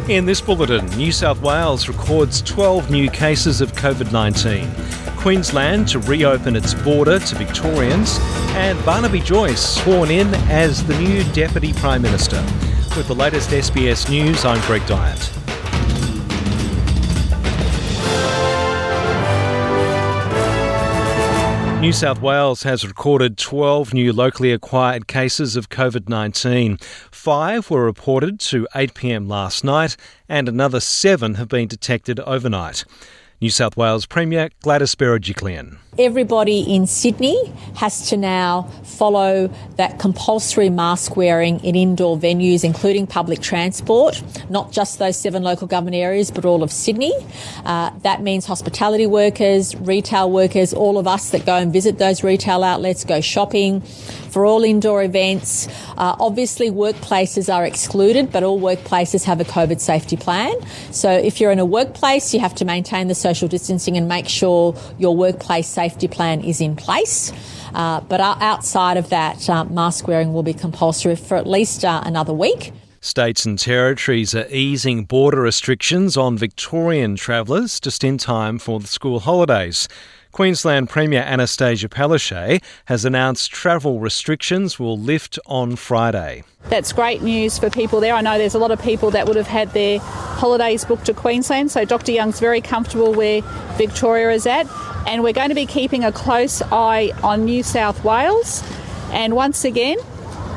In this bulletin, New South Wales records 12 new cases of COVID-19. Queensland to reopen its border to Victorians, and Barnaby Joyce sworn in as the new Deputy Prime Minister. With the latest SBS News, I'm Greg Dyett. New South Wales has recorded 12 new locally acquired cases of COVID-19. 5 were reported to 8 p.m. last night and another 7 have been detected overnight. New South Wales Premier Gladys Berejiklian. Everybody in Sydney has to now follow that compulsory mask wearing in indoor venues, including public transport, not just those 7 local government areas, but all of Sydney. That means hospitality workers, retail workers, all of us that go and visit those retail outlets, go shopping, for all indoor events. Obviously, workplaces are excluded, but all workplaces have a COVID safety plan. So if you're in a workplace, you have to maintain the social distancing and make sure your workplace safety plan is in place. But outside of that, mask wearing will be compulsory for at least another week. States and territories are easing border restrictions on Victorian travellers just in time for the school holidays. Queensland Premier Anastasia Palaszczuk has announced travel restrictions will lift on Friday. That's great news for people there. I know there's a lot of people that would have had their holidays booked to Queensland, so Dr Young's very comfortable where Victoria is at. And we're going to be keeping a close eye on New South Wales. And once again,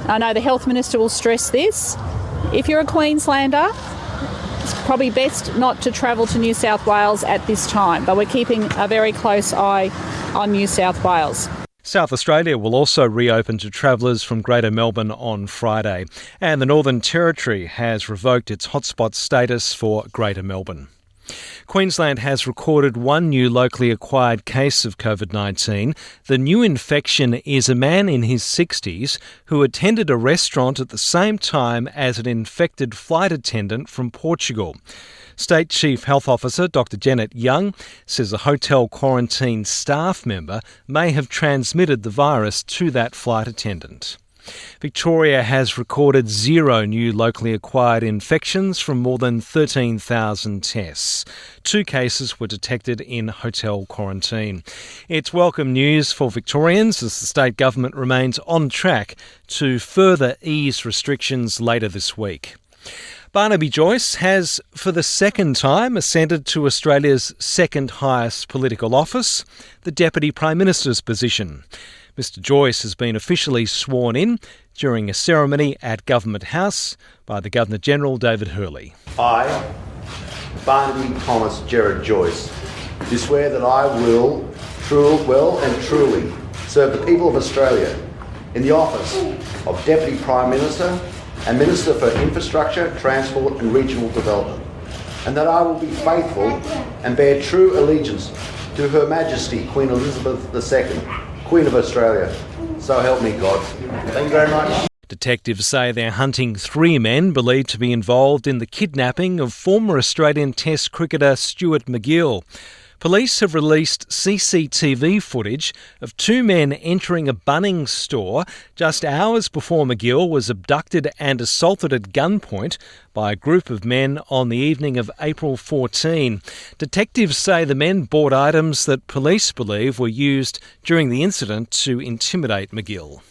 I know the Health Minister will stress this, if you're a Queenslander, it's probably best not to travel to New South Wales at this time, but we're keeping a very close eye on New South Wales. South Australia will also reopen to travellers from Greater Melbourne on Friday, and the Northern Territory has revoked its hotspot status for Greater Melbourne. Queensland has recorded 1 new locally acquired case of COVID-19. The new infection is a man in his 60s who attended a restaurant at the same time as an infected flight attendant from Portugal. State Chief Health Officer Dr Janet Young says a hotel quarantine staff member may have transmitted the virus to that flight attendant. Victoria has recorded 0 new locally acquired infections from more than 13,000 tests. 2 cases were detected in hotel quarantine. It's welcome news for Victorians as the state government remains on track to further ease restrictions later this week. Barnaby Joyce has, for the second time, ascended to Australia's second highest political office, the Deputy Prime Minister's position. Mr Joyce has been officially sworn in during a ceremony at Government House by the Governor-General David Hurley. I, Barnaby Thomas Gerard Joyce, do swear that I will well and truly serve the people of Australia in the office of Deputy Prime Minister and Minister for Infrastructure, Transport and Regional Development, and that I will be faithful and bear true allegiance to Her Majesty Queen Elizabeth II, Queen of Australia. So help me God. Thank you very much. Detectives say they're hunting 3 men believed to be involved in the kidnapping of former Australian Test cricketer Stuart MacGill. Police have released CCTV footage of 2 men entering a Bunnings store just hours before MacGill was abducted and assaulted at gunpoint by a group of men on the evening of April 14. Detectives say the men bought items that police believe were used during the incident to intimidate MacGill.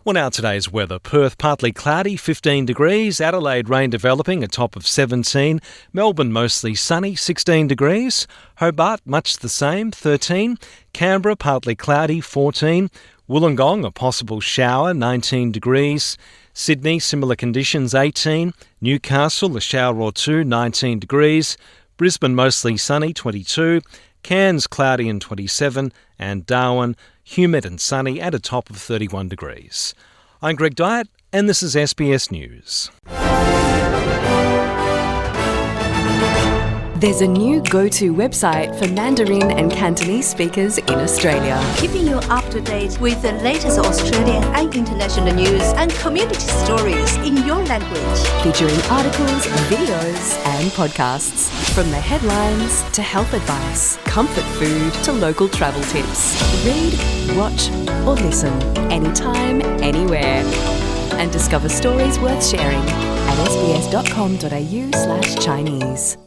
Well, now today's weather. Perth partly cloudy, 15 degrees. Adelaide rain developing, a top of 17. Melbourne mostly sunny, 16 degrees. Hobart much the same, 13. Canberra partly cloudy, 14. Wollongong a possible shower, 19 degrees. Sydney similar conditions, 18. Newcastle a shower or 2, 19 degrees. Brisbane mostly sunny, 22. Cairns cloudy and 27, and Darwin humid and sunny at a top of 31 degrees. I'm Greg Dyett, and this is SBS News. There's a new go-to website for Mandarin and Cantonese speakers in Australia. Keeping you up to date with the latest Australian and international news and community stories in your language. Featuring articles, videos and podcasts. From the headlines to health advice, comfort food to local travel tips. Read, watch or listen anytime, anywhere. And discover stories worth sharing at sbs.com.au/Chinese.